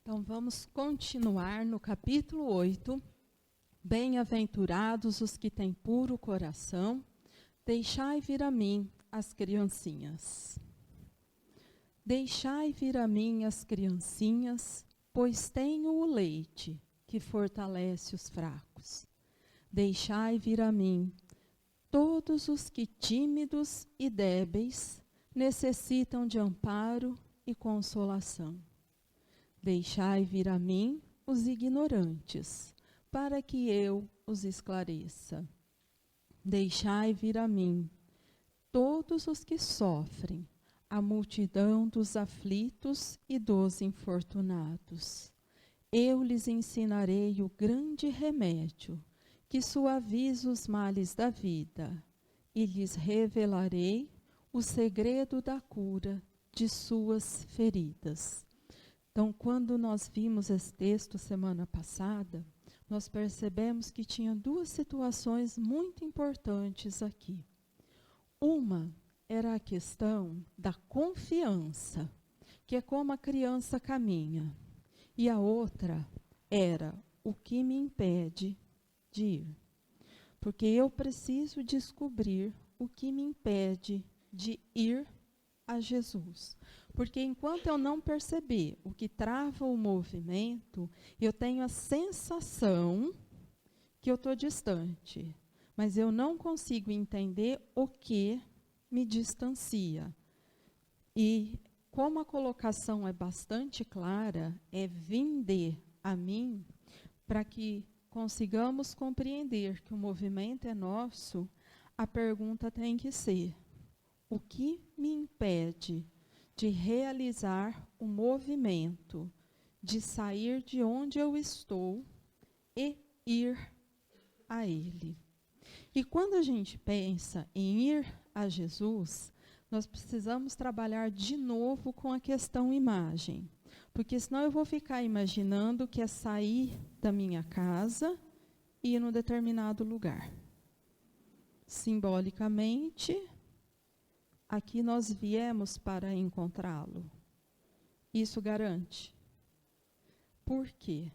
Então, vamos continuar no capítulo 8. Bem-aventurados os que têm puro coração, deixai vir a mim as criancinhas. Deixai vir a mim as criancinhas, pois tenho o leite que fortalece os fracos. Deixai vir a mim todos os que tímidos e débeis necessitam de amparo e consolação. Deixai vir a mim os ignorantes, para que eu os esclareça. Deixai vir a mim todos os que sofrem, a multidão dos aflitos e dos infortunados. Eu lhes ensinarei o grande remédio, que suaviza os males da vida, e lhes revelarei o segredo da cura de suas feridas. Então, quando nós vimos esse texto semana passada, nós percebemos que tinha duas situações muito importantes aqui. Uma era a questão da confiança, que é como a criança caminha. E a outra era o que me impede de ir. Porque eu preciso descobrir o que me impede de ir a Jesus. Porque enquanto eu não perceber o que trava o movimento, eu tenho a sensação que eu estou distante. Mas eu não consigo entender o que me distancia. E como a colocação é bastante clara, é vinde a mim, para que consigamos compreender que o movimento é nosso, a pergunta tem que ser: o que me impede de realizar o movimento, de sair de onde eu estou e ir a Ele? E quando a gente pensa em ir a Jesus, nós precisamos trabalhar de novo com a questão imagem. Porque senão eu vou ficar imaginando que é sair da minha casa e ir num determinado lugar. Simbolicamente, aqui nós viemos para encontrá-lo. Isso garante. Por quê?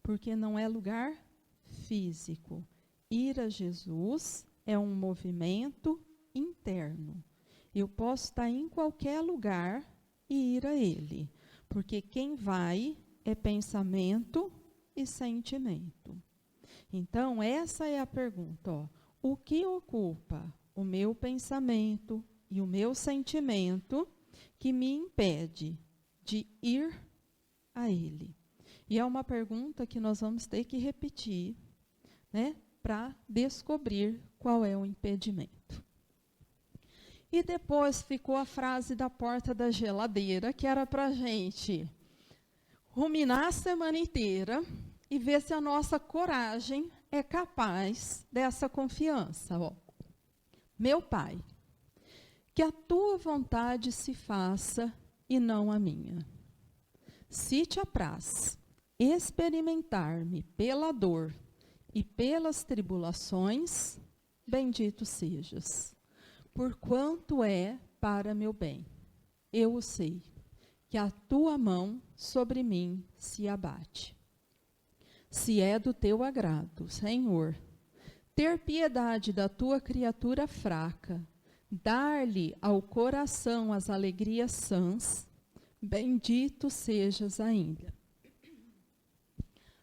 Porque não é lugar físico. Ir a Jesus é um movimento interno. Eu posso estar em qualquer lugar e ir a Ele. Porque quem vai é pensamento e sentimento. Então, essa é a pergunta. Ó. O que ocupa o meu pensamento e o meu sentimento que me impede de ir a Ele? E é uma pergunta que nós vamos ter que repetir, né, para descobrir qual é o impedimento. E depois ficou a frase da porta da geladeira, que era para a gente ruminar a semana inteira e ver se a nossa coragem é capaz dessa confiança. Ó. Meu Pai, que a tua vontade se faça e não a minha. Se te apraz experimentar-me pela dor e pelas tribulações, bendito sejas. Porquanto é para meu bem. Eu o sei, que a tua mão sobre mim se abate. Se é do teu agrado, Senhor, ter piedade da tua criatura fraca, dar-lhe ao coração as alegrias sãs, bendito sejas ainda.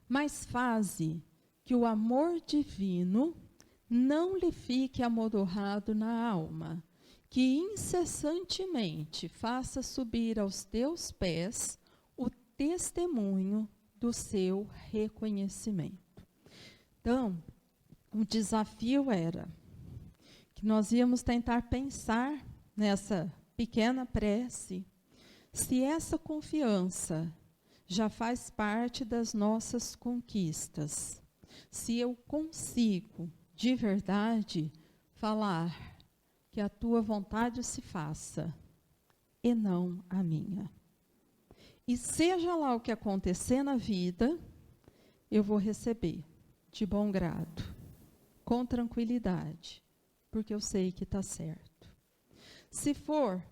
Mas faze que o amor divino não lhe fique amodorrado na alma, que incessantemente faça subir aos teus pés o testemunho do seu reconhecimento. Então, o desafio era que nós íamos tentar pensar nessa pequena prece, se essa confiança já faz parte das nossas conquistas, se eu consigo de verdade falar que a tua vontade se faça e não a minha. E seja lá o que acontecer na vida, eu vou receber de bom grado, com tranquilidade, porque eu sei que está certo. Se for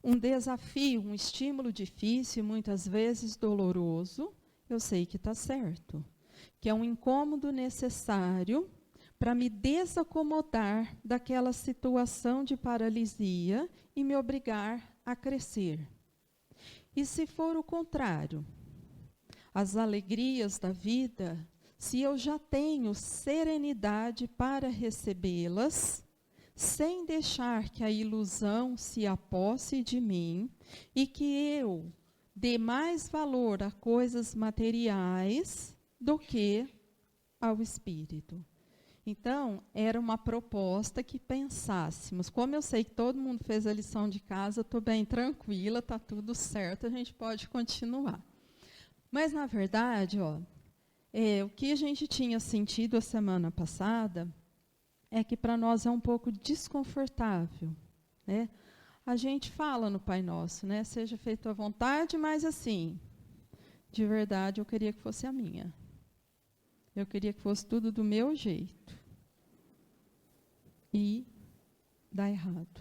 um desafio, um estímulo difícil, muitas vezes doloroso, eu sei que está certo, que é um incômodo necessário para me desacomodar daquela situação de paralisia e me obrigar a crescer. E se for o contrário, as alegrias da vida, se eu já tenho serenidade para recebê-las, sem deixar que a ilusão se aposse de mim e que eu dê mais valor a coisas materiais do que ao espírito. Então, era uma proposta que pensássemos. Como eu sei que todo mundo fez a lição de casa, estou bem tranquila, está tudo certo, a gente pode continuar. Mas, na verdade, o que a gente tinha sentido a semana passada é que para nós é um pouco desconfortável, né? A gente fala no Pai Nosso, né? Seja feita a vontade, mas assim, de verdade eu queria que fosse a minha. Eu queria que fosse tudo do meu jeito. E dá errado.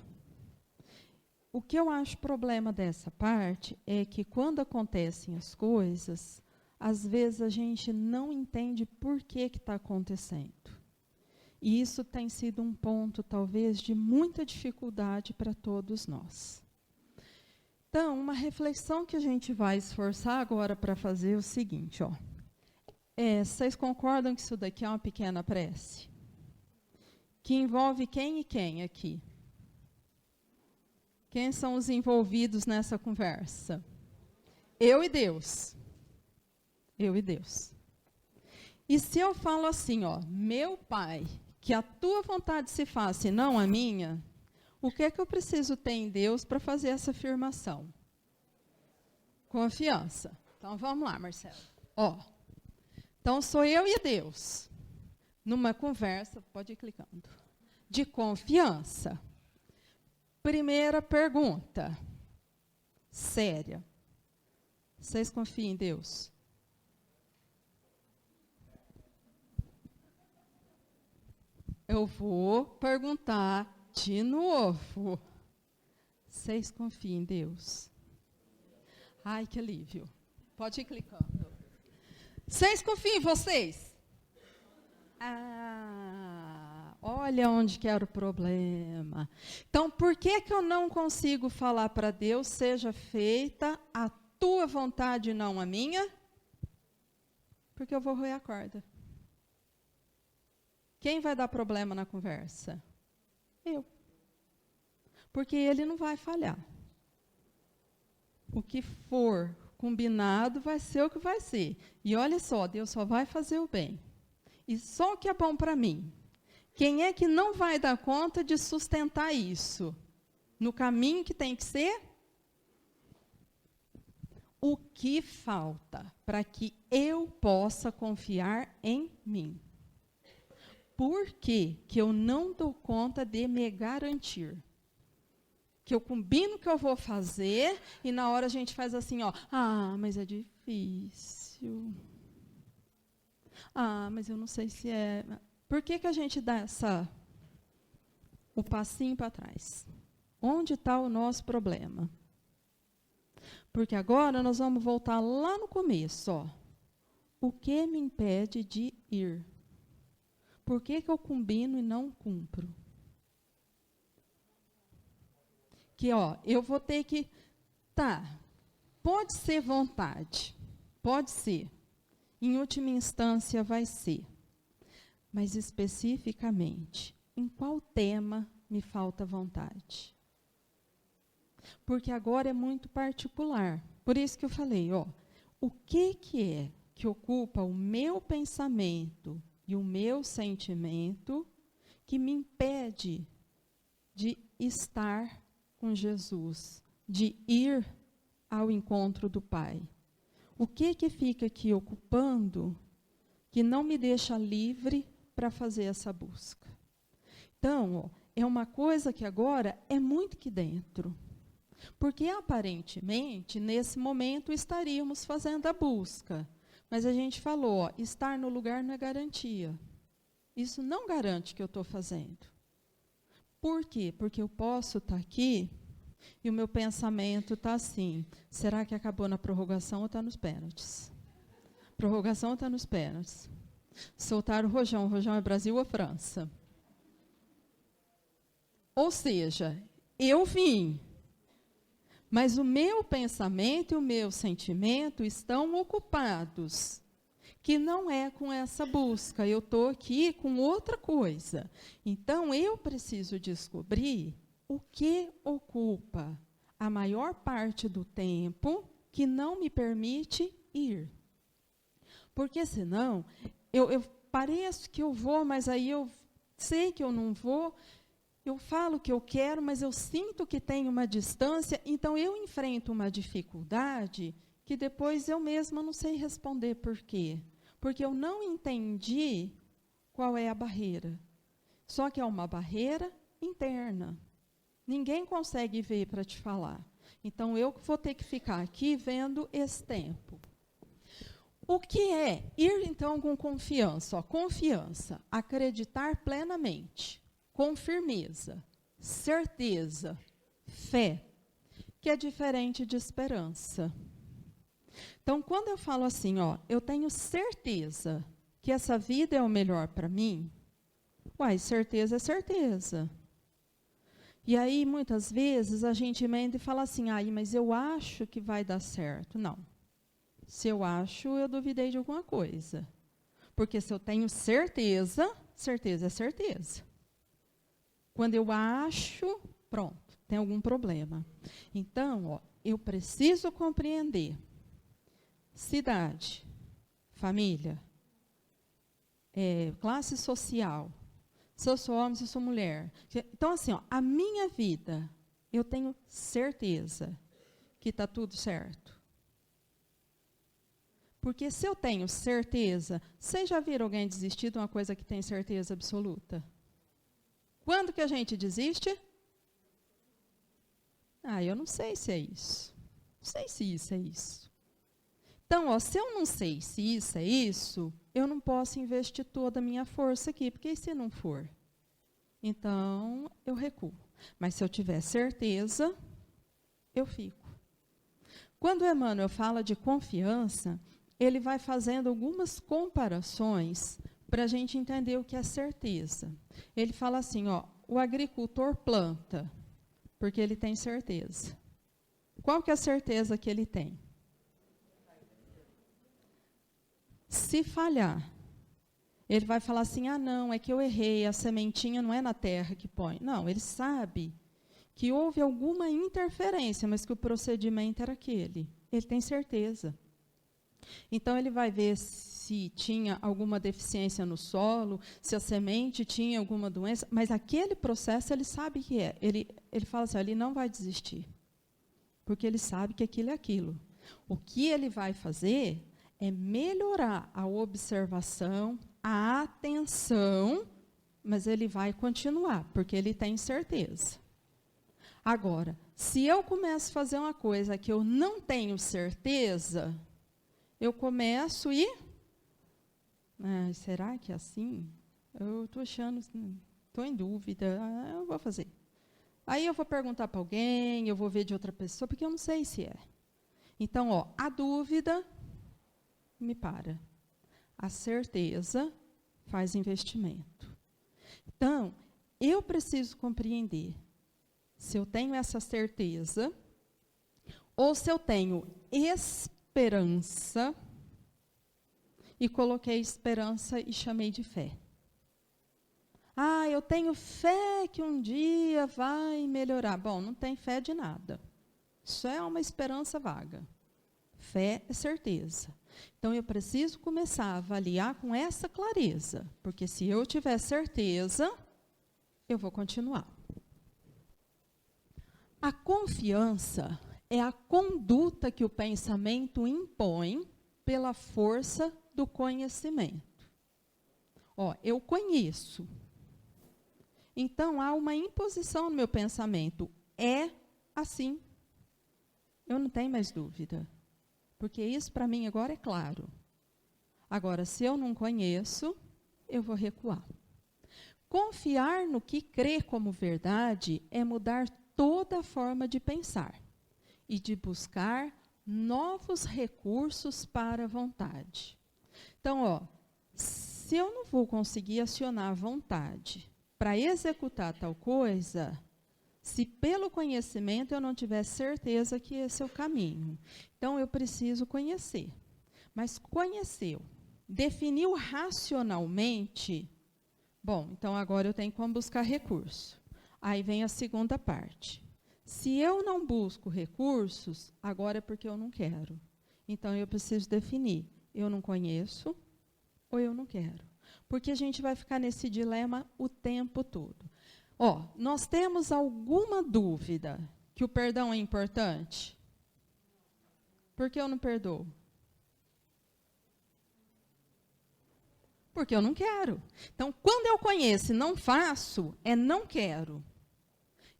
O que eu acho problema dessa parte é que quando acontecem as coisas, às vezes a gente não entende por que está acontecendo. E isso tem sido um ponto, talvez, de muita dificuldade para todos nós. Então, uma reflexão que a gente vai esforçar agora para fazer é o seguinte, vocês concordam que isso daqui é uma pequena prece? Que envolve quem e quem aqui? Quem são os envolvidos nessa conversa? Eu e Deus. Eu e Deus. E se eu falo assim, meu Pai, que a tua vontade se faça e não a minha, o que é que eu preciso ter em Deus para fazer essa afirmação? Confiança. Então, vamos lá, Marcelo. Então, sou eu e Deus, numa conversa, pode ir clicando, de confiança. Primeira pergunta, séria. Vocês confiam em Deus? Eu vou perguntar de novo. Vocês confiam em Deus? Ai, que alívio. Pode ir clicando. Vocês confiam em vocês? Olha onde que era o problema. Então, por que eu não consigo falar para Deus, seja feita a tua vontade e não a minha? Porque eu vou roer a corda. Quem vai dar problema na conversa? Eu. Porque ele não vai falhar. O que for combinado vai ser o que vai ser. E olha só, Deus só vai fazer o bem. E só o que é bom para mim. Quem é que não vai dar conta de sustentar isso? No caminho que tem que ser? O que falta para que eu possa confiar em mim? Por que eu não dou conta de me garantir? Que eu combino o que eu vou fazer e na hora a gente faz assim, mas é difícil. Mas eu não sei se é. Por que a gente dá o passinho para trás? Onde está o nosso problema? Porque agora nós vamos voltar lá no começo, O que me impede de ir? Por que eu combino e não cumpro? Que, eu vou ter que... pode ser vontade, pode ser. Em última instância vai ser. Mas especificamente, em qual tema me falta vontade? Porque agora é muito particular. Por isso que eu falei, o que é que ocupa o meu pensamento e o meu sentimento que me impede de estar com Jesus, de ir ao encontro do Pai? O que fica aqui ocupando que não me deixa livre para fazer essa busca? Então, é uma coisa que agora é muito aqui dentro. Porque, aparentemente, nesse momento, estaríamos fazendo a busca. Mas a gente falou, estar no lugar não é garantia. Isso não garante que eu estou fazendo. Por quê? Porque eu posso estar aqui e o meu pensamento está assim, será que acabou na prorrogação ou está nos pênaltis? Prorrogação está nos pênaltis. Soltar o Rojão. O Rojão é Brasil ou França? Ou seja, eu vim, mas o meu pensamento e o meu sentimento estão ocupados, que não é com essa busca. Eu estou aqui com outra coisa. Então, eu preciso descobrir o que ocupa a maior parte do tempo que não me permite ir. Porque, senão, eu pareço que eu vou, mas aí eu sei que eu não vou, eu falo que eu quero, mas eu sinto que tem uma distância, então eu enfrento uma dificuldade que depois eu mesma não sei responder por quê. Porque eu não entendi qual é a barreira. Só que é uma barreira interna. Ninguém consegue ver para te falar. Então, eu vou ter que ficar aqui vendo esse tempo. O que é ir, então, com confiança? Ó, confiança, acreditar plenamente, com firmeza, certeza, fé, que é diferente de esperança. Então, quando eu falo assim, ó, eu tenho certeza que essa vida é o melhor para mim, certeza é certeza. E aí, muitas vezes, a gente emenda e fala assim, mas eu acho que vai dar certo. Não. Se eu acho, eu duvidei de alguma coisa. Porque se eu tenho certeza, certeza é certeza. Quando eu acho, pronto, tem algum problema. Então, ó, eu preciso compreender cidade, família, classe social, se eu sou homem, se eu sou mulher. Então, assim, ó, a minha vida, eu tenho certeza que está tudo certo. Porque se eu tenho certeza, vocês já viram alguém desistir de uma coisa que tem certeza absoluta? Quando que a gente desiste? Eu não sei se é isso. Não sei se isso é isso. Então, ó, se eu não sei se isso é isso, eu não posso investir toda a minha força aqui, porque e se não for? Então, eu recuo. Mas se eu tiver certeza, eu fico. Quando Emmanuel fala de confiança, ele vai fazendo algumas comparações para a gente entender o que é certeza. Ele fala assim, ó, o agricultor planta, porque ele tem certeza. Qual que é a certeza que ele tem? Se falhar, ele vai falar assim, não, é que eu errei, a sementinha não é na terra que põe. Não, ele sabe que houve alguma interferência, mas que o procedimento era aquele. Ele tem certeza. Então, ele vai ver se tinha alguma deficiência no solo, se a semente tinha alguma doença, mas aquele processo ele sabe que é. Ele fala assim, ele não vai desistir, porque ele sabe que aquilo é aquilo. O que ele vai fazer é melhorar a observação, a atenção, mas ele vai continuar, porque ele tem certeza. Agora, se eu começo a fazer uma coisa que eu não tenho certeza, eu começo e... será que é assim? Eu estou achando, estou em dúvida, eu vou fazer. Aí eu vou perguntar para alguém, eu vou ver de outra pessoa, porque eu não sei se é. Então, ó, a dúvida me para. A certeza faz investimento. Então, eu preciso compreender se eu tenho essa certeza ou se eu tenho esperança e coloquei esperança e chamei de fé. Eu tenho fé que um dia vai melhorar. Bom, não tem fé de nada. Isso é uma esperança vaga. Fé é certeza. Então, eu preciso começar a avaliar com essa clareza, porque se eu tiver certeza, eu vou continuar. A confiança é a conduta que o pensamento impõe pela força do conhecimento. Ó, eu conheço. Então, há uma imposição no meu pensamento. É assim. Eu não tenho mais dúvida. Porque isso, para mim, agora é claro. Agora, se eu não conheço, eu vou recuar. Confiar no que crê como verdade é mudar toda a forma de pensar e de buscar novos recursos para a vontade. Então, ó, se eu não vou conseguir acionar a vontade para executar tal coisa, se pelo conhecimento eu não tiver certeza que esse é o caminho. Então, eu preciso conhecer. Mas conheceu, definiu racionalmente, bom, então agora eu tenho como buscar recurso. Aí vem a segunda parte. Se eu não busco recursos, agora é porque eu não quero. Então, eu preciso definir, eu não conheço ou eu não quero. Porque a gente vai ficar nesse dilema o tempo todo. Ó, nós temos alguma dúvida que o perdão é importante? Por que eu não perdoo? Porque eu não quero. Então, quando eu conheço e não faço, é não quero.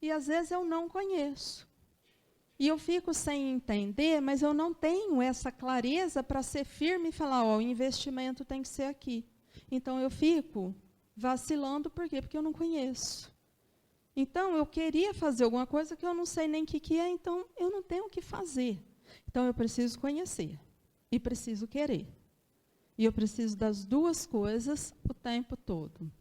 E às vezes eu não conheço. E eu fico sem entender, mas eu não tenho essa clareza para ser firme e falar, ó, o investimento tem que ser aqui. Então, eu fico vacilando, por quê? Porque eu não conheço. Então, eu queria fazer alguma coisa que eu não sei nem o que é, então eu não tenho o que fazer. Então, eu preciso conhecer e preciso querer. E eu preciso das duas coisas o tempo todo.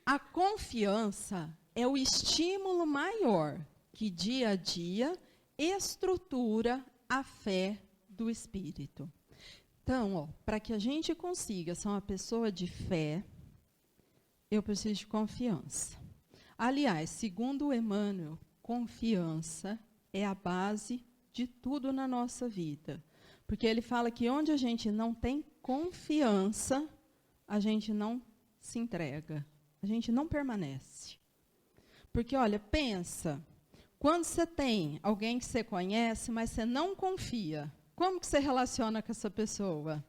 A confiança é o estímulo maior que, dia a dia, estrutura a fé do espírito. Então, para que a gente consiga ser uma pessoa de fé, eu preciso de confiança. Aliás, segundo Emmanuel, confiança é a base de tudo na nossa vida. Porque ele fala que onde a gente não tem confiança, a gente não se entrega, a gente não permanece. Porque, olha, pensa, quando você tem alguém que você conhece, mas você não confia, como que você relaciona com essa pessoa?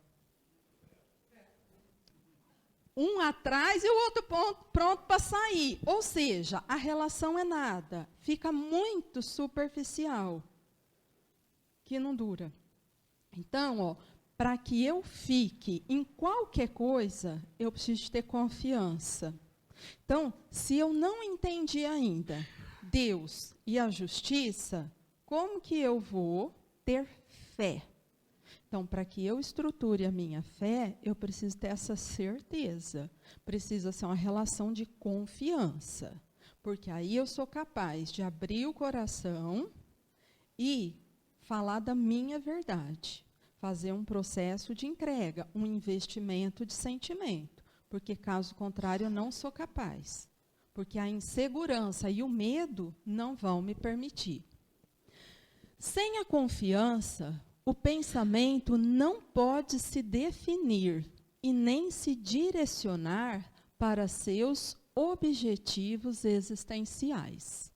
Um atrás e o outro pronto para sair. Ou seja, a relação é nada, fica muito superficial, que não dura. Então, ó, para que eu fique em qualquer coisa, eu preciso ter confiança. Então, se eu não entendi ainda Deus e a justiça, como que eu vou ter fé? Então, para que eu estruture a minha fé, eu preciso ter essa certeza. Precisa ser uma relação de confiança. Porque aí eu sou capaz de abrir o coração e falar da minha verdade. Fazer um processo de entrega, um investimento de sentimento. Porque, caso contrário, eu não sou capaz. Porque a insegurança e o medo não vão me permitir. Sem a confiança, o pensamento não pode se definir e nem se direcionar para seus objetivos existenciais.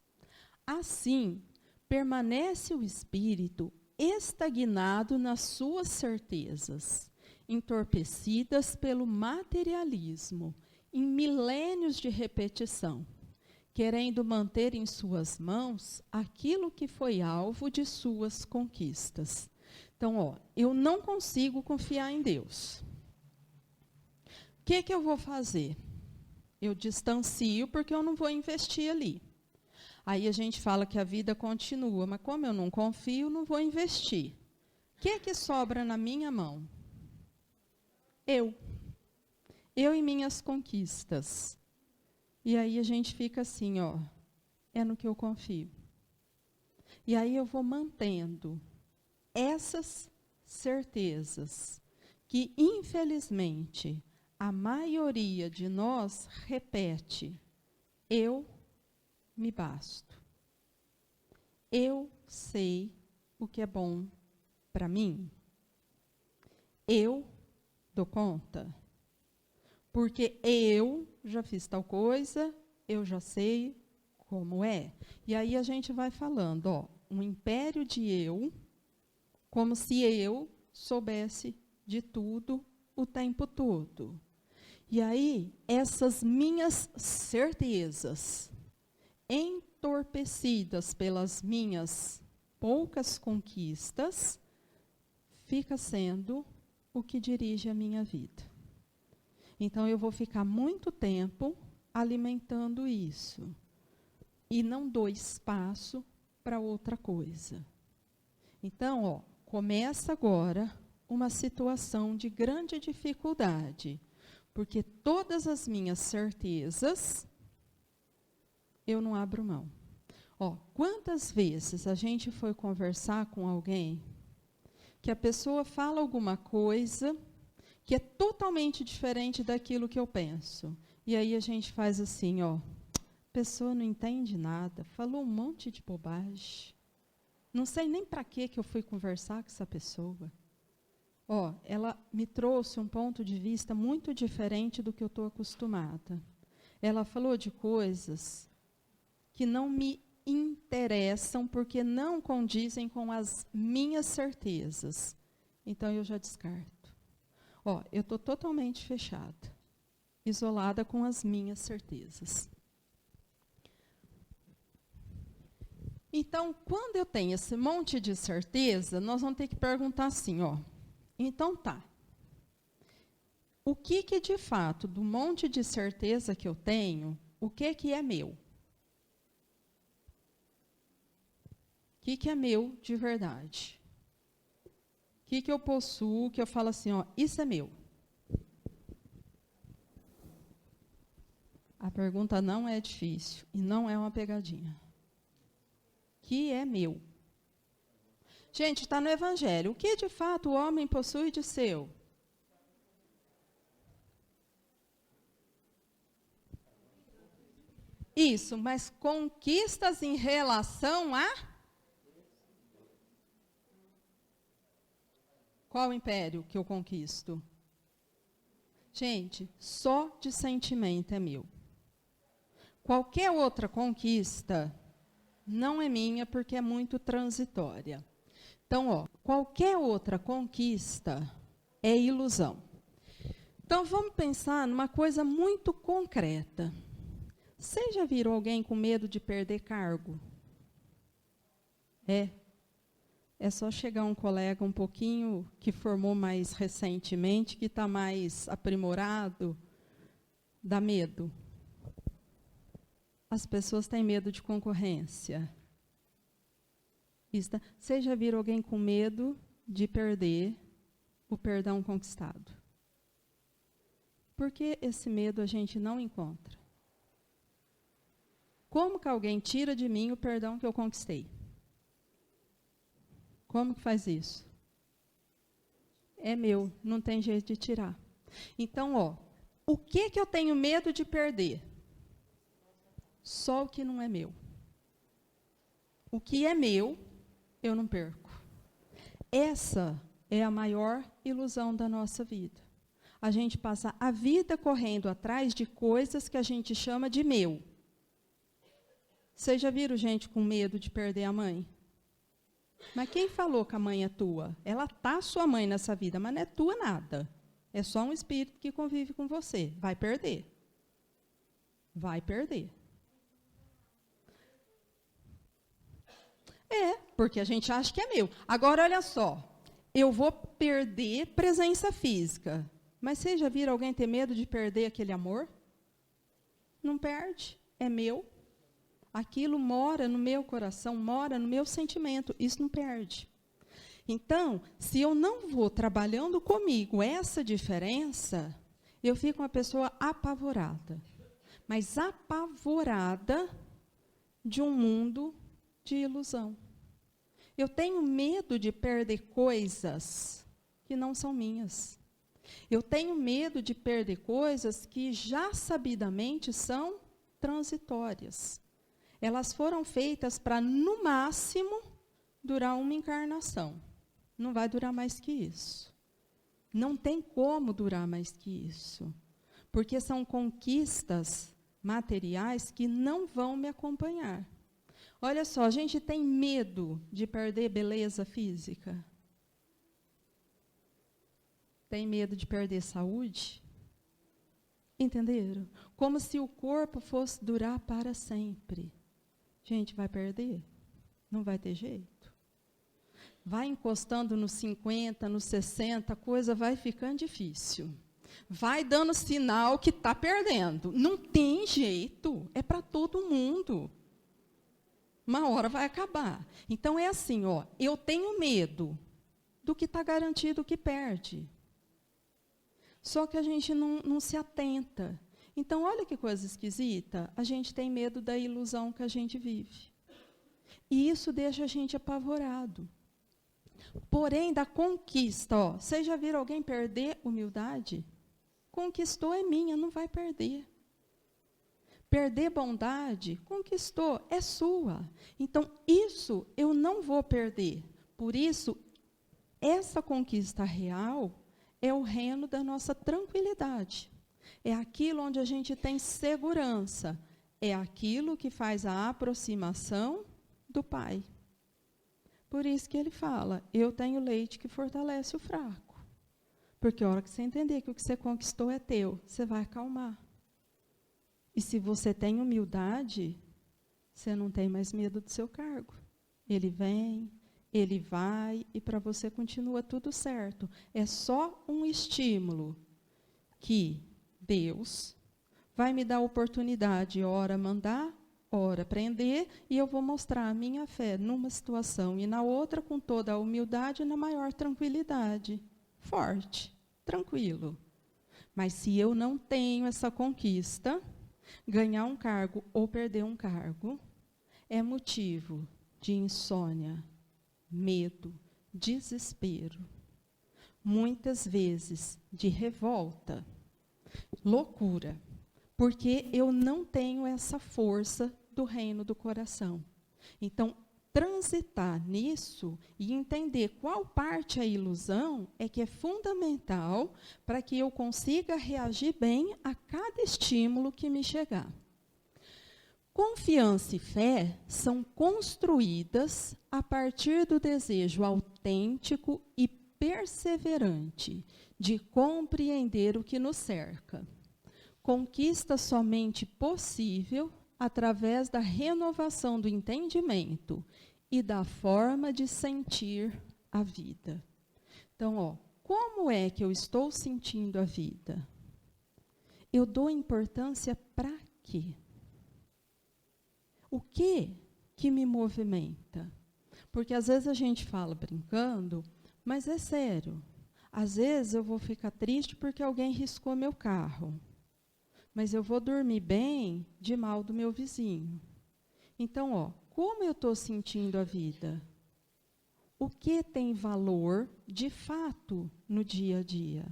Assim, permanece o espírito estagnado nas suas certezas, entorpecidas pelo materialismo, em milênios de repetição, querendo manter em suas mãos aquilo que foi alvo de suas conquistas. Então, ó, eu não consigo confiar em Deus. O que eu vou fazer? Eu distancio porque eu não vou investir ali. Aí a gente fala que a vida continua, mas como eu não confio, não vou investir. O que sobra na minha mão? Eu e minhas conquistas. E aí a gente fica assim, ó, é no que eu confio. E aí eu vou mantendo essas certezas que, infelizmente, a maioria de nós repete: eu me basto. Eu sei o que é bom para mim. Eu dou conta. Porque eu já fiz tal coisa, eu já sei como é. E aí a gente vai falando, ó, um império de eu, como se eu soubesse de tudo o tempo todo. E aí, essas minhas certezas, entorpecidas pelas minhas poucas conquistas, fica sendo o que dirige a minha vida. Então, eu vou ficar muito tempo alimentando isso. E não dou espaço para outra coisa. Então, ó, começa agora uma situação de grande dificuldade, porque todas as minhas certezas eu não abro mão. Quantas vezes a gente foi conversar com alguém que a pessoa fala alguma coisa que é totalmente diferente daquilo que eu penso. E aí a gente faz assim, a pessoa não entende nada, falou um monte de bobagem. Não sei nem para que eu fui conversar com essa pessoa. Ela me trouxe um ponto de vista muito diferente do que eu estou acostumada. Ela falou de coisas que não me interessam, porque não condizem com as minhas certezas. Então, eu já descarto. Eu estou totalmente fechada, isolada com as minhas certezas. Então, quando eu tenho esse monte de certeza, nós vamos ter que perguntar assim, então tá. O que de fato, do monte de certeza que eu tenho, o que é meu? O que é meu de verdade? O que eu possuo, que eu falo assim, isso é meu? A pergunta não é difícil e não é uma pegadinha. O que é meu? Gente, está no Evangelho. O que de fato o homem possui de seu? Isso, mas conquistas em relação a... Qual império que eu conquisto? Gente, só de sentimento é meu. Qualquer outra conquista não é minha, porque é muito transitória. Então, qualquer outra conquista é ilusão. Então, vamos pensar numa coisa muito concreta. Vocês já viram alguém com medo de perder cargo? É só chegar um colega um pouquinho que formou mais recentemente, que está mais aprimorado, dá medo. As pessoas têm medo de concorrência. Vocês já viram alguém com medo de perder o perdão conquistado? Por que esse medo a gente não encontra? Como que alguém tira de mim o perdão que eu conquistei? Como que faz isso? É meu, não tem jeito de tirar. Então, o que eu tenho medo de perder? Só o que não é meu. O que é meu, eu não perco. Essa é a maior ilusão da nossa vida. A gente passa a vida correndo atrás de coisas que a gente chama de meu. Vocês já viram gente com medo de perder a mãe? Mas quem falou que a mãe é tua? Ela está sua mãe nessa vida, mas não é tua nada. É só um espírito que convive com você. Vai perder. Vai perder. Porque a gente acha que é meu. Agora, olha só. Eu vou perder presença física. Mas vocês já viram alguém ter medo de perder aquele amor? Não perde. É meu. Aquilo mora no meu coração, mora no meu sentimento. Isso não perde. Então, se eu não vou trabalhando comigo essa diferença, eu fico uma pessoa apavorada. Mas apavorada de um mundo de ilusão. Eu tenho medo de perder coisas que não são minhas. Eu tenho medo de perder coisas que já sabidamente são transitórias. Elas foram feitas para, no máximo, durar uma encarnação. Não vai durar mais que isso. Não tem como durar mais que isso. Porque são conquistas materiais que não vão me acompanhar. Olha só, a gente tem medo de perder beleza física? Tem medo de perder saúde? Entenderam? Como se o corpo fosse durar para sempre. Gente, vai perder? Não vai ter jeito. Vai encostando nos 50, nos 60, a coisa vai ficando difícil. Vai dando sinal que está perdendo. Não tem jeito, é para todo mundo. Uma hora vai acabar. Então, é assim, eu tenho medo do que está garantido que perde. Só que a gente não se atenta. Então, olha que coisa esquisita. A gente tem medo da ilusão que a gente vive. E isso deixa a gente apavorado. Porém, da conquista, ó, vocês já viram alguém perder humildade? Conquistou é minha, não vai perder. Perder bondade, conquistou, é sua. Então, isso eu não vou perder. Por isso, essa conquista real é o reino da nossa tranquilidade. É aquilo onde a gente tem segurança. É aquilo que faz a aproximação do Pai. Por isso que ele fala, eu tenho leite que fortalece o fraco. Porque a hora que você entender que o que você conquistou é teu, você vai acalmar. E se você tem humildade, você não tem mais medo do seu cargo. Ele vem, ele vai, e para você continua tudo certo. É só um estímulo que Deus vai me dar a oportunidade, ora mandar, ora prender, e eu vou mostrar a minha fé numa situação e na outra com toda a humildade e na maior tranquilidade. Forte, tranquilo. Mas se eu não tenho essa conquista, ganhar um cargo ou perder um cargo é motivo de insônia, medo, desespero, muitas vezes de revolta, loucura, porque eu não tenho essa força do reino do coração. Então, transitar nisso e entender qual parte é ilusão é que é fundamental para que eu consiga reagir bem a cada estímulo que me chegar. Confiança e fé são construídas a partir do desejo autêntico e perseverante de compreender o que nos cerca. Conquista somente possível através da renovação do entendimento e da forma de sentir a vida. Então, ó, como é que eu estou sentindo a vida? Eu dou importância para quê? O que me movimenta? Porque às vezes a gente fala brincando, mas é sério. Às vezes eu vou ficar triste porque alguém riscou meu carro. Mas eu vou dormir bem de mal do meu vizinho. Então, ó, como eu estou sentindo a vida? O que tem valor, de fato, no dia a dia?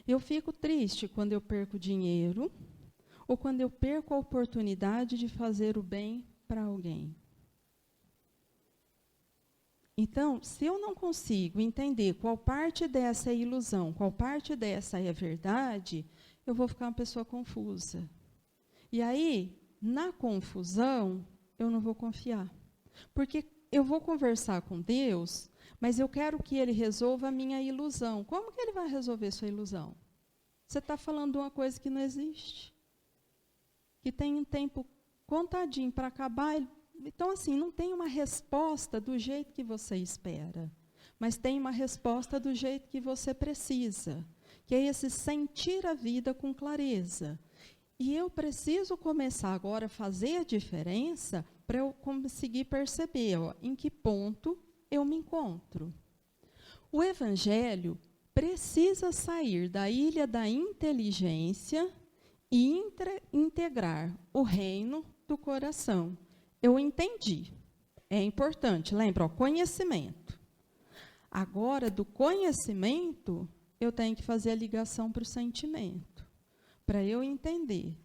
Eu fico triste quando eu perco dinheiro ou quando eu perco a oportunidade de fazer o bem para alguém. Então, se eu não consigo entender qual parte dessa é ilusão, qual parte dessa é verdade, eu vou ficar uma pessoa confusa. E aí, na confusão, eu não vou confiar. Porque eu vou conversar com Deus, mas eu quero que Ele resolva a minha ilusão. Como que Ele vai resolver sua ilusão? Você está falando de uma coisa que não existe. Que tem um tempo contadinho para acabar. Então, assim, não tem uma resposta do jeito que você espera. Mas tem uma resposta do jeito que você precisa. Que é esse sentir a vida com clareza. E eu preciso começar agora a fazer a diferença para eu conseguir perceber, ó, em que ponto eu me encontro. O Evangelho precisa sair da ilha da inteligência e integrar o reino do coração. Eu entendi. É importante, lembra, ó, conhecimento. Agora, do conhecimento, eu tenho que fazer a ligação para o sentimento, para eu entender.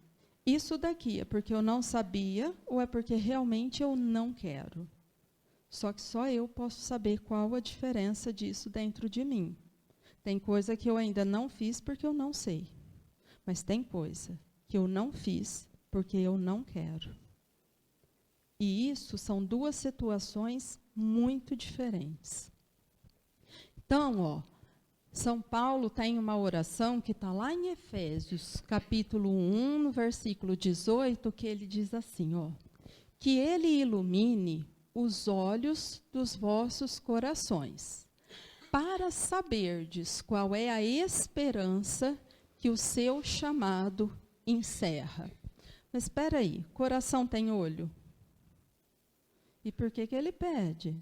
Isso daqui é porque eu não sabia ou é porque realmente eu não quero? Só que só eu posso saber qual a diferença disso dentro de mim. Tem coisa que eu ainda não fiz porque eu não sei. Mas tem coisa que eu não fiz porque eu não quero. E isso são duas situações muito diferentes. Então, ó, São Paulo tem uma oração que está lá em Efésios, capítulo 1, no versículo 18, que ele diz assim, ó, que Ele ilumine os olhos dos vossos corações, para saberdes qual é a esperança que o seu chamado encerra. Mas espera aí, coração tem olho? E por que ele pede?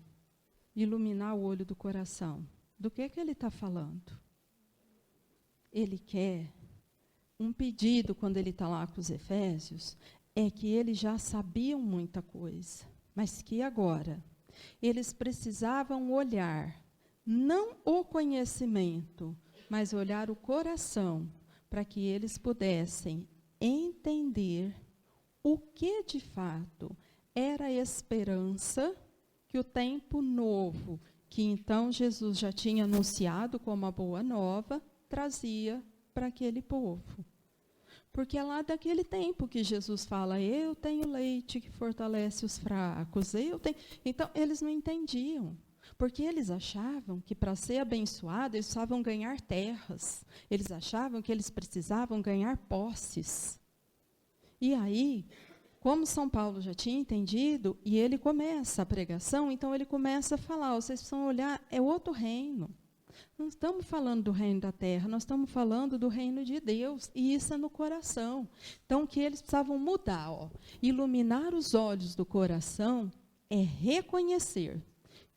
iluminar o olho do coração. Do que ele está falando? Ele quer um pedido, quando ele está lá com os Efésios, é que eles já sabiam muita coisa, mas que agora eles precisavam olhar, não o conhecimento, mas olhar o coração, para que eles pudessem entender o que de fato era a esperança que o tempo novo, que então Jesus já tinha anunciado como a boa nova, trazia para aquele povo. Porque é lá daquele tempo que Jesus fala, eu tenho leite que fortalece os fracos, eu tenho... Então, eles não entendiam, porque eles achavam que para ser abençoado, eles precisavam ganhar terras, eles achavam que eles precisavam ganhar posses. E aí, como São Paulo já tinha entendido, e ele começa a pregação, então ele começa a falar, vocês precisam olhar, é outro reino. Não estamos falando do reino da terra, nós estamos falando do reino de Deus, e isso é no coração. Então, o que eles precisavam mudar, iluminar os olhos do coração, é reconhecer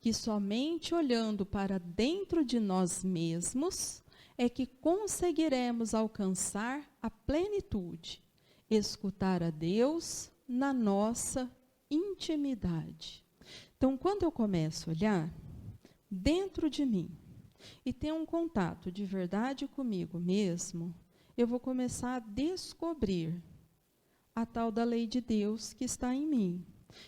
que somente olhando para dentro de nós mesmos é que conseguiremos alcançar a plenitude, escutar a Deus na nossa intimidade. Então, quando eu começo a olhar dentro de mim, e ter um contato de verdade comigo mesmo, eu vou começar a descobrir a tal da lei de Deus que está em mim.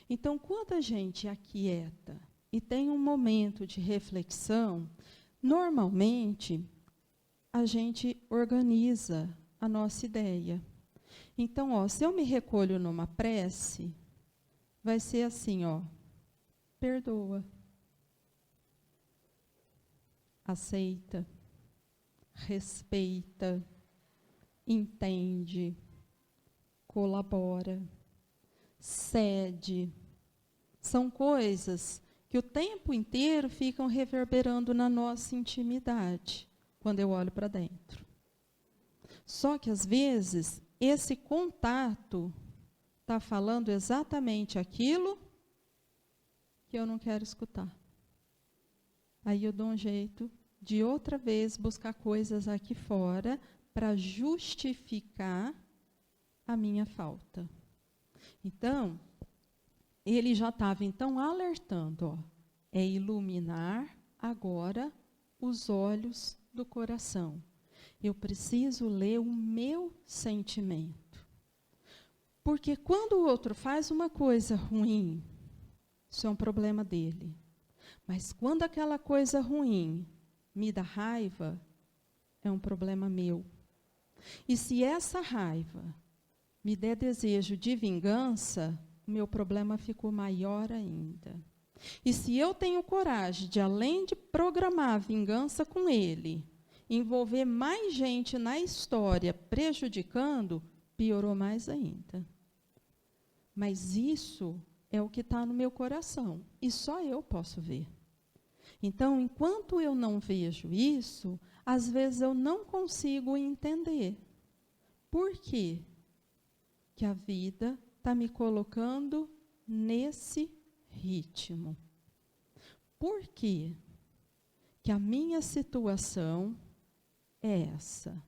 Então, quando a gente aquieta e tem um momento de reflexão, normalmente a gente organiza a nossa ideia. Então, se eu me recolho numa prece, vai ser assim, perdoa. Aceita, respeita, entende, colabora, cede. São coisas que o tempo inteiro ficam reverberando na nossa intimidade, quando eu olho para dentro. Só que, às vezes, esse contato está falando exatamente aquilo que eu não quero escutar. Aí eu dou um jeito de outra vez buscar coisas aqui fora para justificar a minha falta. Então, ele já estava então alertando, é iluminar agora os olhos do coração. Eu preciso ler o meu sentimento. Porque quando o outro faz uma coisa ruim, isso é um problema dele. Mas quando aquela coisa ruim me dá raiva, é um problema meu. E se essa raiva me der desejo de vingança, o meu problema ficou maior ainda. E se eu tenho coragem de, além de programar a vingança com ele, envolver mais gente na história, prejudicando, piorou mais ainda. Mas isso é o que está no meu coração, e só eu posso ver. Então, enquanto eu não vejo isso, às vezes eu não consigo entender. Por quê? Que a vida está me colocando nesse ritmo. Por quê? Que a minha situação é essa.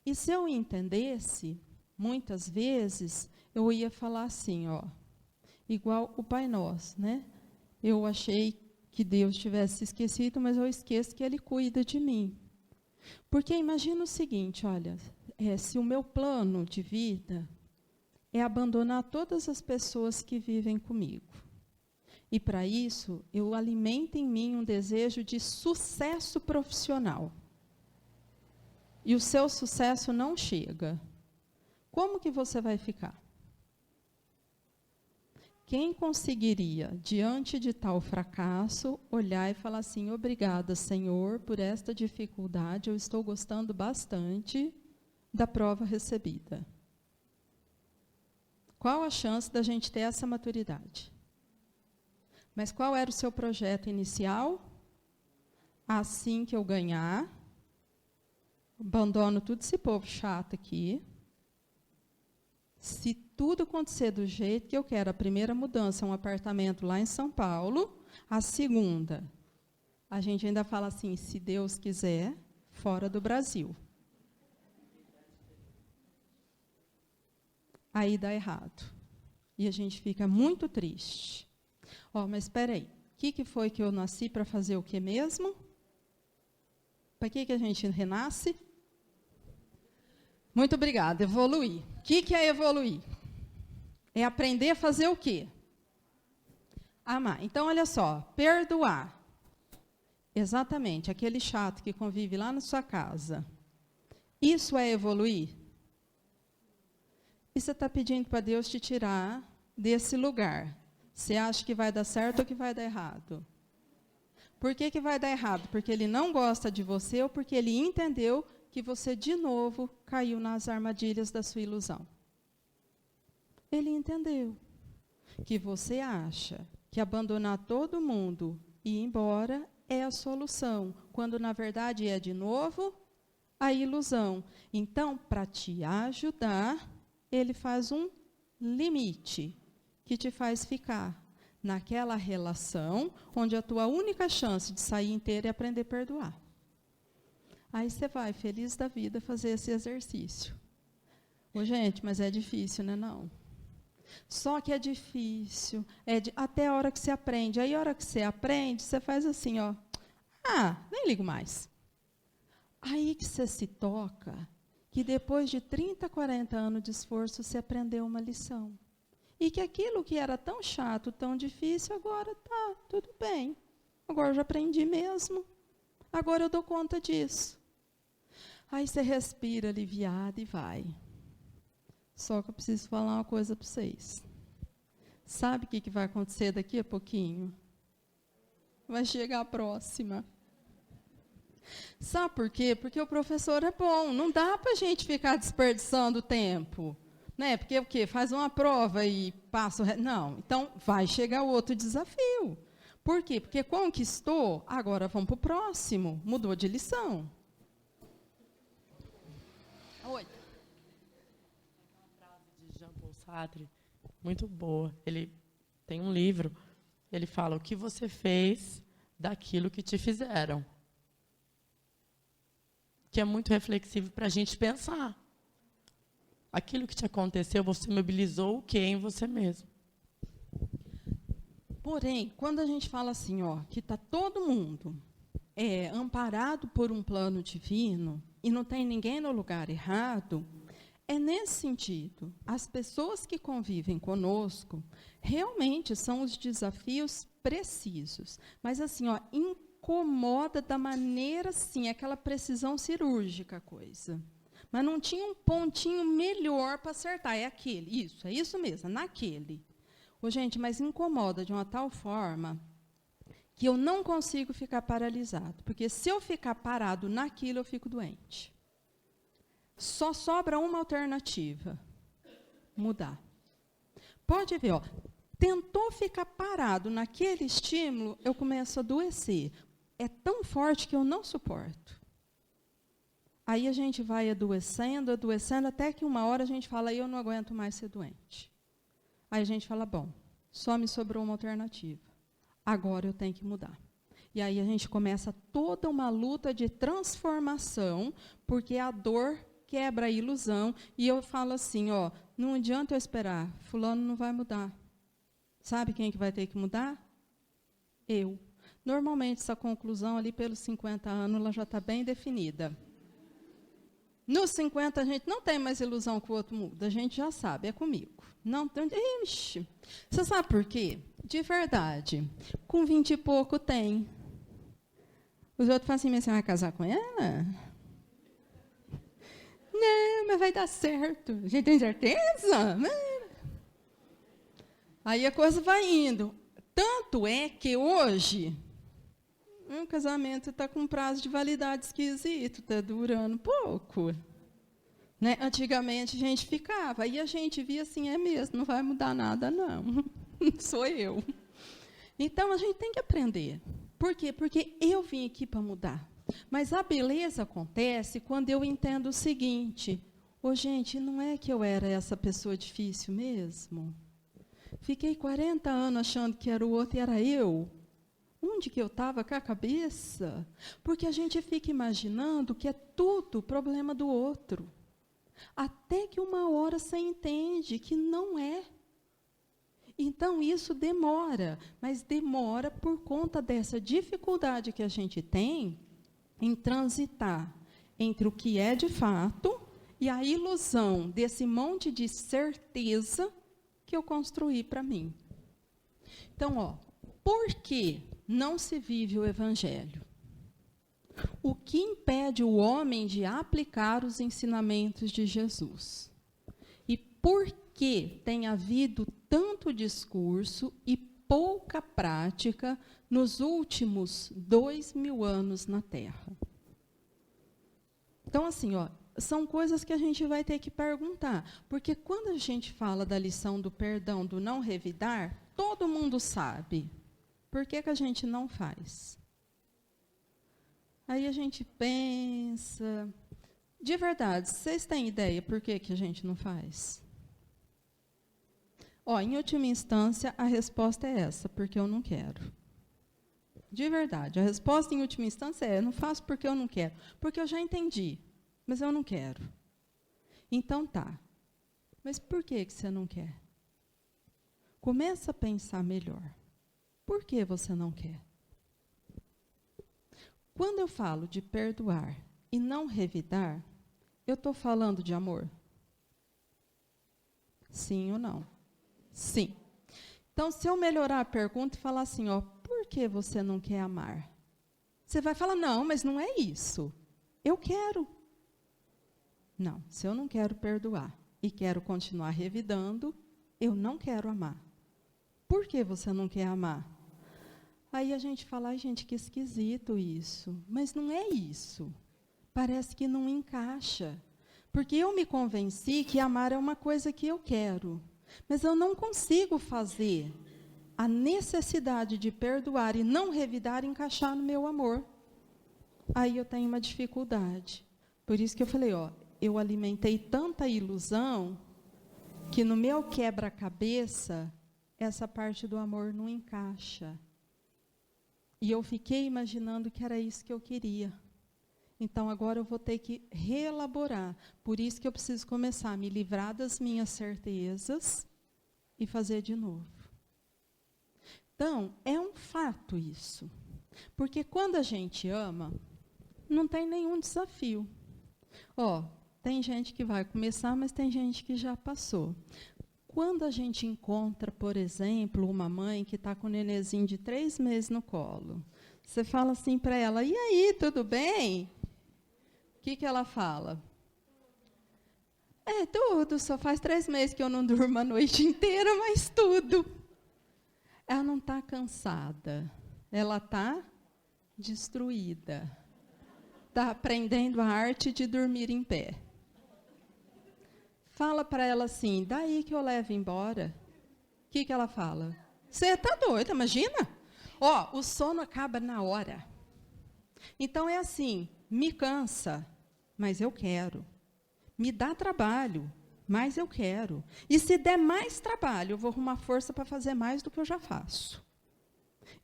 E se eu entendesse, muitas vezes, eu ia falar assim, igual o Pai Nosso, né? Eu achei que Deus tivesse esquecido, mas eu esqueço que Ele cuida de mim. Porque imagina o seguinte, olha, se o meu plano de vida é abandonar todas as pessoas que vivem comigo, e para isso eu alimento em mim um desejo de sucesso profissional, e o seu sucesso não chega, como que você vai ficar? Quem conseguiria, diante de tal fracasso, olhar e falar assim, obrigada, Senhor, por esta dificuldade, eu estou gostando bastante da prova recebida? Qual a chance da gente ter essa maturidade? Mas qual era o seu projeto inicial? Assim que eu ganhar, abandono tudo esse povo chato aqui. Se tudo acontecer do jeito que eu quero, a primeira mudança é um apartamento lá em São Paulo, A segunda, a gente ainda fala assim, se Deus quiser, fora do Brasil. Aí dá errado. E a gente fica muito triste. Mas espera aí, o que foi que eu nasci para fazer o que mesmo? Para que a gente renasce? Muito obrigada, evoluir. O que é evoluir? É aprender a fazer o quê? Amar. Então, olha só, perdoar. Exatamente, aquele chato que convive lá na sua casa. Isso é evoluir? E você está pedindo para Deus te tirar desse lugar. Você acha que vai dar certo ou que vai dar errado? Por que vai dar errado? Porque Ele não gosta de você ou porque Ele entendeu que você, de novo, caiu nas armadilhas da sua ilusão. Ele entendeu que você acha que abandonar todo mundo e ir embora é a solução, quando, na verdade, é, de novo, a ilusão. Então, para te ajudar, Ele faz um limite que te faz ficar naquela relação onde a tua única chance de sair inteira é aprender a perdoar. Aí você vai, feliz da vida, fazer esse exercício. Gente, mas é difícil, né? Não. Só que é difícil, até a hora que você aprende. Aí, a hora que você aprende, você faz assim, nem ligo mais. Aí que você se toca, que depois de 30, 40 anos de esforço, você aprendeu uma lição. E que aquilo que era tão chato, tão difícil, agora tá, tudo bem. Agora eu já aprendi mesmo. Agora eu dou conta disso. Aí você respira aliviado e vai. Só que eu preciso falar uma coisa para vocês. Sabe o que vai acontecer daqui a pouquinho? Vai chegar a próxima. Sabe por quê? Porque o professor é bom. Não dá para a gente ficar desperdiçando tempo. Né? Porque o quê? Faz uma prova e passa o resto. Não. Então, vai chegar outro desafio. Por quê? Porque conquistou, agora vamos para o próximo. Mudou de lição. Oi. Jean-Paul Sartre, muito boa. Ele tem um livro, ele fala o que você fez daquilo que te fizeram. Que é muito reflexivo para a gente pensar. Aquilo que te aconteceu, você mobilizou o que em você mesmo. Porém, quando a gente fala assim, que está todo mundo amparado por um plano divino e não tem ninguém no lugar errado, é nesse sentido. As pessoas que convivem conosco realmente são os desafios precisos. Mas, assim, incomoda da maneira, assim, aquela precisão cirúrgica a coisa. Mas não tinha um pontinho melhor para acertar. É aquele, é isso mesmo, naquele. Gente, mas incomoda de uma tal forma que eu não consigo ficar paralisado. Porque se eu ficar parado naquilo, eu fico doente. Só sobra uma alternativa: mudar. Pode ver, tentou ficar parado naquele estímulo, eu começo a adoecer. É tão forte que eu não suporto. Aí a gente vai adoecendo, até que uma hora a gente fala, eu não aguento mais ser doente. Aí a gente fala, bom, só me sobrou uma alternativa. Agora eu tenho que mudar. E aí a gente começa toda uma luta de transformação, porque a dor quebra a ilusão, e eu falo assim, não adianta eu esperar, fulano não vai mudar. Sabe quem que vai ter que mudar? Eu. Normalmente, essa conclusão ali pelos 50 anos, ela já está bem definida. Nos 50, a gente não tem mais ilusão que o outro muda, a gente já sabe, é comigo. Não tem. Ixi. Você sabe por quê? De verdade, com 20 e pouco tem. Os outros falam assim, mas você vai casar com ela? Não, mas vai dar certo. A gente tem certeza? Aí a coisa vai indo. Tanto é que hoje, um casamento está com prazo de validade esquisito, está durando pouco. Né? Antigamente a gente ficava, e a gente via assim, é mesmo, não vai mudar nada, não. Sou eu. Então, a gente tem que aprender. Por quê? Porque eu vim aqui para mudar. Mas a beleza acontece quando eu entendo o seguinte, gente, não é que eu era essa pessoa difícil mesmo? Fiquei 40 anos achando que era o outro e era eu. Onde que eu estava com a cabeça? Porque a gente fica imaginando que é tudo problema do outro. Até que uma hora você entende que não é. Então, isso demora, mas demora por conta dessa dificuldade que a gente tem em transitar entre o que é de fato e a ilusão desse monte de certeza que eu construí para mim. Então, por que não se vive o Evangelho? O que impede o homem de aplicar os ensinamentos de Jesus? E por que tem havido tanto discurso e pouca prática nos últimos 2000 anos na Terra? Então, assim, são coisas que a gente vai ter que perguntar. Porque quando a gente fala da lição do perdão, do não revidar, todo mundo sabe. Por que a gente não faz? Aí a gente pensa... De verdade, vocês têm ideia por que a gente não faz? Em última instância, a resposta é essa, porque eu não quero. De verdade, a resposta em última instância é, eu não faço porque eu não quero. Porque eu já entendi, mas eu não quero. Então tá. Mas por que você não quer? Começa a pensar melhor. Por que você não quer? Quando eu falo de perdoar e não revidar, eu estou falando de amor? Sim ou não? Sim. Então, se eu melhorar a pergunta e falar assim, por que você não quer amar? Você vai falar, não, mas não é isso. Eu quero. Não, se eu não quero perdoar e quero continuar revidando, eu não quero amar. Por que você não quer amar? Aí a gente fala, gente, que esquisito isso. Mas não é isso. Parece que não encaixa. Porque eu me convenci que amar é uma coisa que eu quero. Mas eu não consigo fazer a necessidade de perdoar e não revidar encaixar no meu amor. Aí eu tenho uma dificuldade. Por isso que eu falei, eu alimentei tanta ilusão que no meu quebra-cabeça essa parte do amor não encaixa. E eu fiquei imaginando que era isso que eu queria. Então, agora eu vou ter que reelaborar. Por isso que eu preciso começar a me livrar das minhas certezas e fazer de novo. Então, é um fato isso. Porque quando a gente ama, não tem nenhum desafio. Tem gente que vai começar, mas tem gente que já passou. Quando a gente encontra, por exemplo, uma mãe que está com um nenenzinho de 3 meses no colo, você fala assim para ela, e aí, tudo bem? O que ela fala? Tudo, só faz 3 meses que eu não durmo a noite inteira, mas tudo. Ela não está cansada, ela está destruída. Está aprendendo a arte de dormir em pé. Fala para ela assim, daí que eu levo embora. O que ela fala? Você está doida, imagina? O sono acaba na hora. Então, é assim, me cansa, mas eu quero. Me dá trabalho, mas eu quero. E se der mais trabalho, eu vou arrumar força para fazer mais do que eu já faço.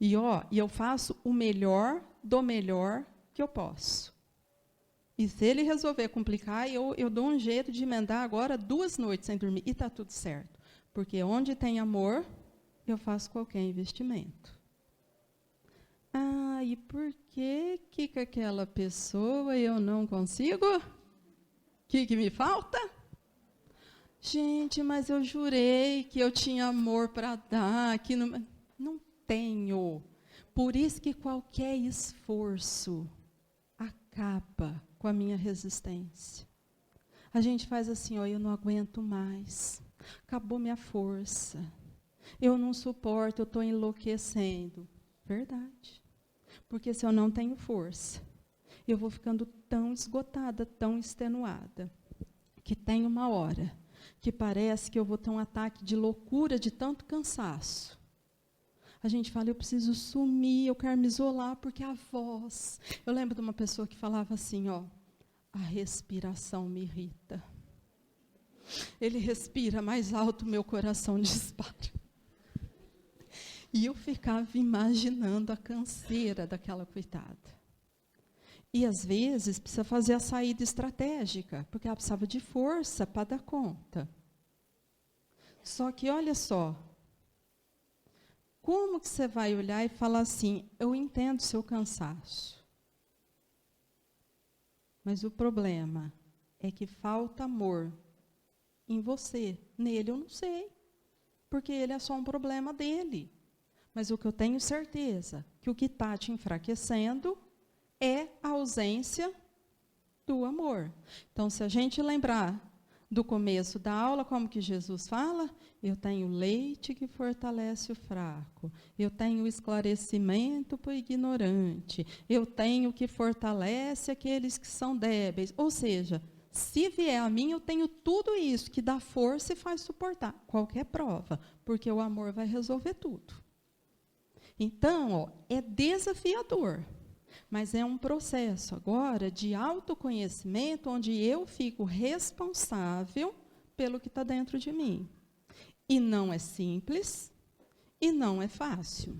E eu faço o melhor do melhor que eu posso. E se ele resolver complicar, eu dou um jeito de emendar agora 2 noites sem dormir. E está tudo certo. Porque onde tem amor, eu faço qualquer investimento. E por que aquela pessoa eu não consigo? O que me falta? Gente, mas eu jurei que eu tinha amor para dar. Que não tenho. Por isso que qualquer esforço acaba com a minha resistência. A gente faz assim, eu não aguento mais. Acabou minha força. Eu não suporto, eu estou enlouquecendo. Verdade. Porque se eu não tenho força, eu vou ficando tão esgotada, tão extenuada, que tem uma hora que parece que eu vou ter um ataque de loucura, de tanto cansaço. A gente fala, eu preciso sumir, eu quero me isolar, porque a voz... Eu lembro de uma pessoa que falava assim, a respiração me irrita. Ele respira mais alto, meu coração dispara. E eu ficava imaginando a canseira daquela coitada. E, às vezes, precisa fazer a saída estratégica, porque ela precisava de força para dar conta. Só que, olha só, como que você vai olhar e falar assim, eu entendo seu cansaço, mas o problema é que falta amor em você. Nele eu não sei, porque ele é só um problema dele. Mas o que eu tenho certeza, que o que está te enfraquecendo é a ausência do amor. Então, se a gente lembrar do começo da aula, como que Jesus fala? Eu tenho leite que fortalece o fraco. Eu tenho esclarecimento para o ignorante. Eu tenho que fortalece aqueles que são débeis. Ou seja, se vier a mim, eu tenho tudo isso que dá força e faz suportar qualquer prova, porque o amor vai resolver tudo. Então, ó, é desafiador, mas é um processo agora de autoconhecimento, onde eu fico responsável pelo que está dentro de mim. E não é simples, e não é fácil.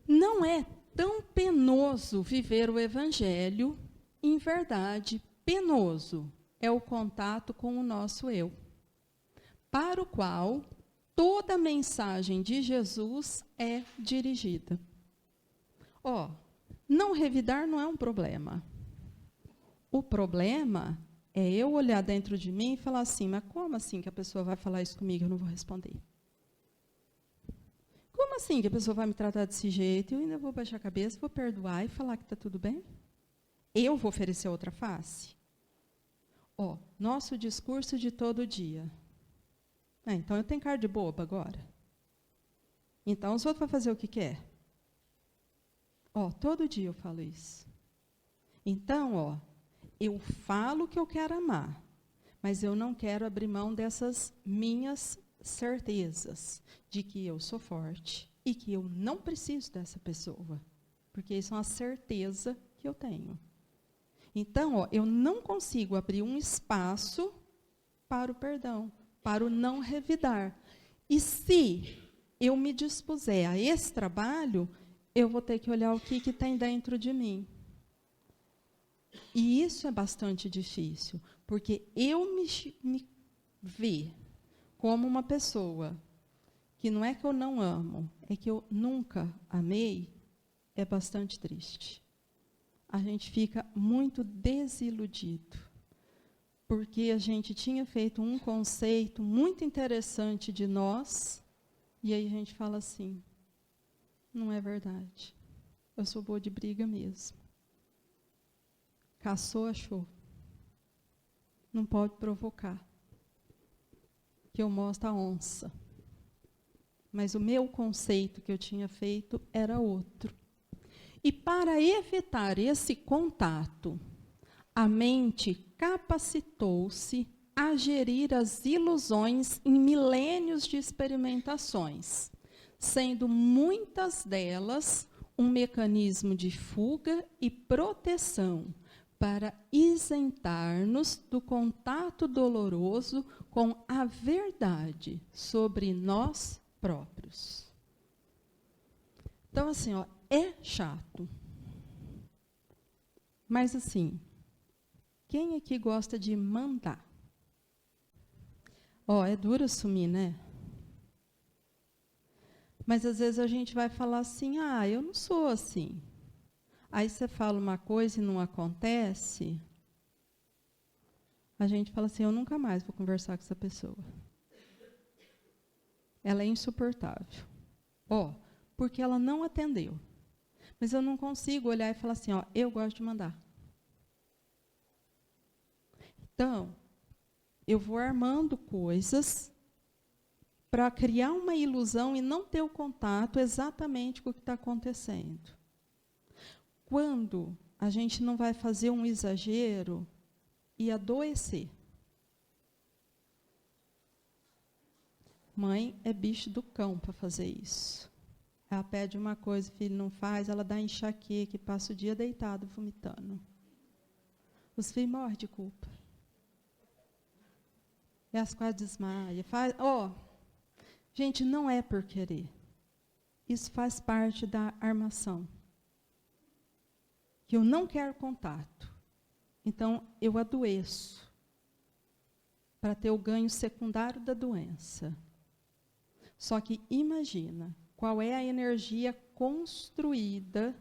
Não é tão penoso viver o Evangelho, em verdade, penoso é o contato com o nosso eu, para o qual toda a mensagem de Jesus é dirigida. Ó, não revidar não é um problema. O problema é eu olhar dentro de mim e falar assim, mas como assim que a pessoa vai falar isso comigo e eu não vou responder? Como assim que a pessoa vai me tratar desse jeito e eu ainda vou baixar a cabeça, vou perdoar e falar que está tudo bem? Eu vou oferecer outra face? Ó, nosso discurso de todo dia. Então eu tenho cara de boba agora. Então os outros vão fazer o que quer. Ó, todo dia eu falo isso. Então, ó, eu falo que eu quero amar, mas eu não quero abrir mão dessas minhas certezas de que eu sou forte e que eu não preciso dessa pessoa, porque isso é uma certeza que eu tenho. Então, ó, eu não consigo abrir um espaço para o perdão, para o não revidar. E se eu me dispuser a esse trabalho, eu vou ter que olhar o que tem dentro de mim. E isso é bastante difícil, porque eu me ver como uma pessoa que não é que eu não amo, é que eu nunca amei, é bastante triste. A gente fica muito desiludido, porque a gente tinha feito um conceito muito interessante de nós, e aí a gente fala assim, não é verdade. Eu sou boa de briga mesmo. Caçou, achou. Não pode provocar. Que eu mostro a onça. Mas o meu conceito que eu tinha feito era outro. E para evitar esse contato, a mente capacitou-se a gerir as ilusões em milênios de experimentações, sendo muitas delas um mecanismo de fuga e proteção para isentar-nos do contato doloroso com a verdade sobre nós próprios. Então, assim, ó, é chato. Mas, assim, quem aqui gosta de mandar? Ó, é duro assumir, né? Mas, às vezes, a gente vai falar assim, eu não sou assim. Aí você fala uma coisa e não acontece, a gente fala assim, eu nunca mais vou conversar com essa pessoa. Ela é insuportável. Porque ela não atendeu. Mas eu não consigo olhar e falar assim, eu gosto de mandar. Então, eu vou armando coisas para criar uma ilusão e não ter o contato exatamente com o que está acontecendo. Quando a gente não vai fazer um exagero e adoecer. Mãe é bicho do cão para fazer isso. Ela pede uma coisa, o filho não faz, ela dá enxaqueca e passa o dia deitado, vomitando. Os filhos morrem de culpa. E as quase desmaiam. Gente, não é por querer. isso faz parte da armação. Que eu não quero contato. Então, eu adoeço para ter o ganho secundário da doença. Só que imagina qual é a energia construída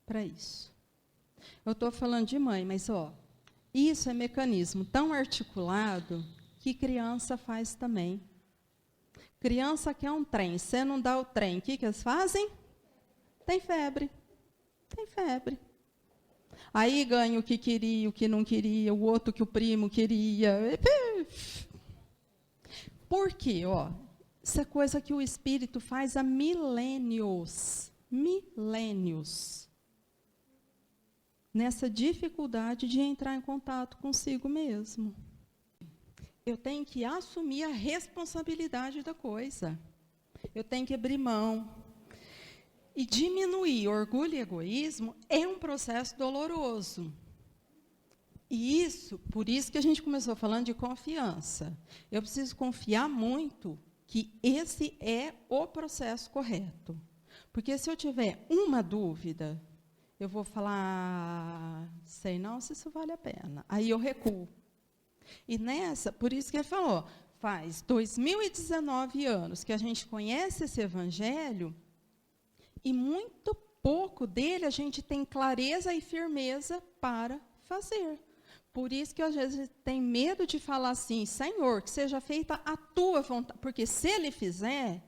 para isso. Eu estou falando de mãe, mas isso é mecanismo tão articulado que criança faz também. Criança quer um trem, você não dá o trem, o que eles fazem? Tem febre. Tem febre. Aí ganha o que queria, o que não queria, o outro que o primo queria. Por quê? Isso é coisa que o espírito faz há milênios. Milênios. Nessa dificuldade de entrar em contato consigo mesmo. Eu tenho que assumir a responsabilidade da coisa. Eu tenho que abrir mão. E diminuir orgulho e egoísmo é um processo doloroso. E isso, por isso que a gente começou falando de confiança. Eu preciso confiar muito que esse é o processo correto. Porque se eu tiver uma dúvida, eu vou falar, sei não se isso vale a pena. Aí eu recuo. E nessa, por isso que ele falou, faz 2019 anos que a gente conhece esse evangelho, e muito pouco dele a gente tem clareza e firmeza para fazer. Por isso que às vezes tem medo de falar assim, Senhor, que seja feita a tua vontade. Porque se ele fizer,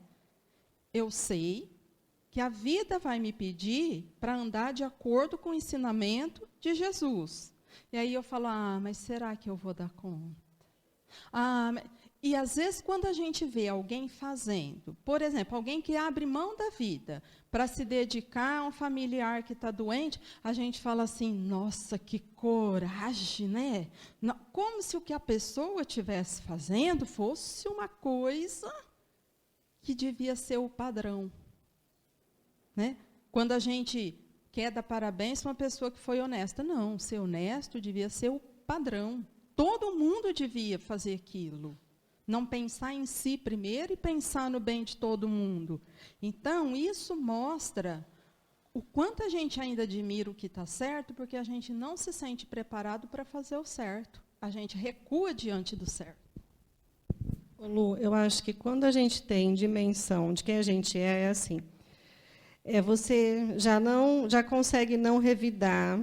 eu sei que a vida vai me pedir para andar de acordo com o ensinamento de Jesus. E aí eu falo, mas será que eu vou dar conta? E às vezes quando a gente vê alguém fazendo, por exemplo, alguém que abre mão da vida para se dedicar a um familiar que está doente, a gente fala assim, nossa, que coragem, né? Como se o que a pessoa estivesse fazendo fosse uma coisa que devia ser o padrão. Né? Quando a gente quer dar parabéns para uma pessoa que foi honesta. Não, ser honesto devia ser o padrão. Todo mundo devia fazer aquilo. Não pensar em si primeiro e pensar no bem de todo mundo. Então, isso mostra o quanto a gente ainda admira o que está certo, porque a gente não se sente preparado para fazer o certo. A gente recua diante do certo. Lu, eu acho que quando a gente tem dimensão de quem a gente é assim, você já consegue não revidar,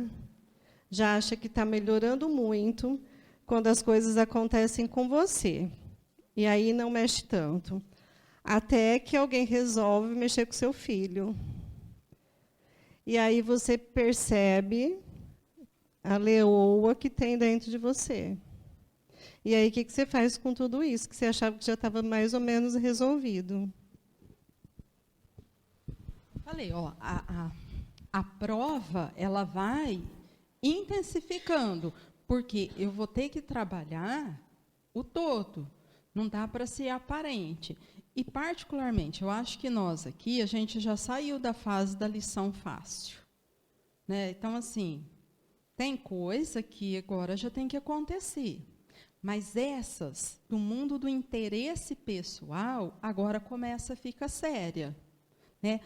já acha que está melhorando muito quando as coisas acontecem com você. E aí não mexe tanto. Até que alguém resolve mexer com seu filho. E aí você percebe a leoa que tem dentro de você. E aí o que você faz com tudo isso, que você achava que já estava mais ou menos resolvido? Falei, a prova ela vai intensificando, porque eu vou ter que trabalhar o todo. Não dá para ser aparente. E, particularmente, eu acho que nós aqui, a gente já saiu da fase da lição fácil. Né? Então, assim, tem coisa que agora já tem que acontecer. Mas essas, do mundo do interesse pessoal, agora começa a ficar séria. Né?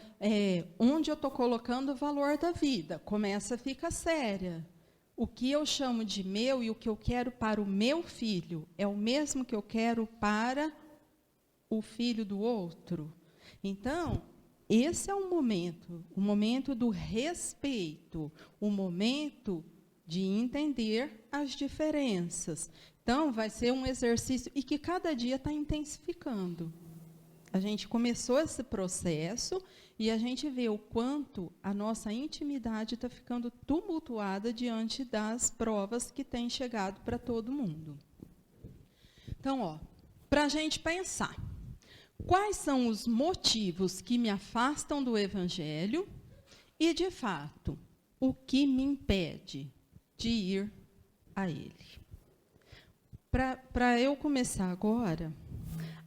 Onde eu estou colocando o valor da vida, começa a ficar séria. O que eu chamo de meu e o que eu quero para o meu filho é o mesmo que eu quero para o filho do outro. Então, esse é o momento do respeito, o momento de entender as diferenças. Então, vai ser um exercício e que cada dia está intensificando. A gente começou esse processo e a gente vê o quanto a nossa intimidade está ficando tumultuada diante das provas que têm chegado para todo mundo. Então, para a gente pensar, quais são os motivos que me afastam do Evangelho e, de fato, o que me impede de ir a ele? Para eu começar agora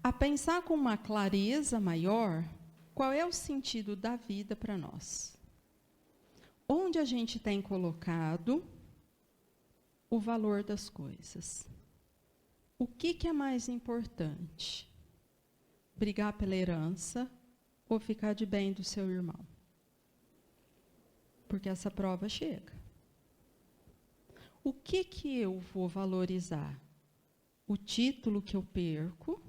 a pensar com uma clareza maior, qual é o sentido da vida para nós? Onde a gente tem colocado o valor das coisas? O que é mais importante? Brigar pela herança ou ficar de bem do seu irmão? Porque essa prova chega. O que eu vou valorizar? O título que eu perco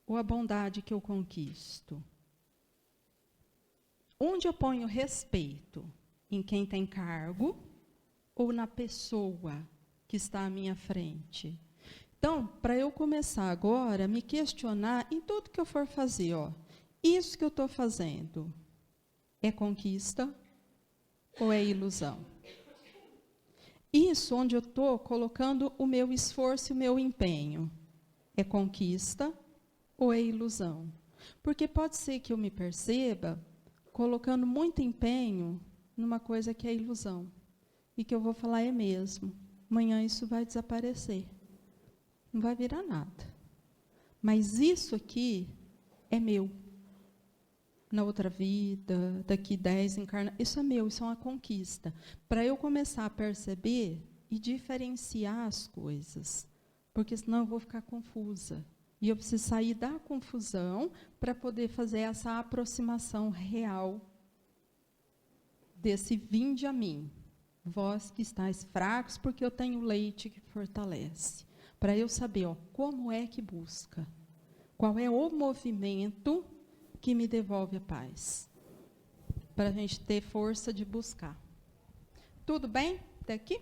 ou a bondade que eu conquisto? Onde eu ponho respeito? Em quem tem cargo ou na pessoa que está à minha frente? Então, para eu começar agora, me questionar em tudo que eu for fazer, isso que eu estou fazendo é conquista ou é ilusão? Isso onde eu estou colocando o meu esforço e o meu empenho, é conquista ou é ilusão? Porque pode ser que eu me perceba colocando muito empenho numa coisa que é ilusão, e que eu vou falar é mesmo. Amanhã isso vai desaparecer. Não vai virar nada. Mas isso aqui é meu. Na outra vida, daqui 10 encarnações, isso é meu, isso é uma conquista. Para eu começar a perceber e diferenciar as coisas. Porque senão eu vou ficar confusa. E eu preciso sair da confusão para poder fazer essa aproximação real desse vinde a mim. Vós que estáis fracos, porque eu tenho leite que fortalece. Para eu saber como é que busca. Qual é o movimento que me devolve a paz. Para a gente ter força de buscar. Tudo bem? Até aqui?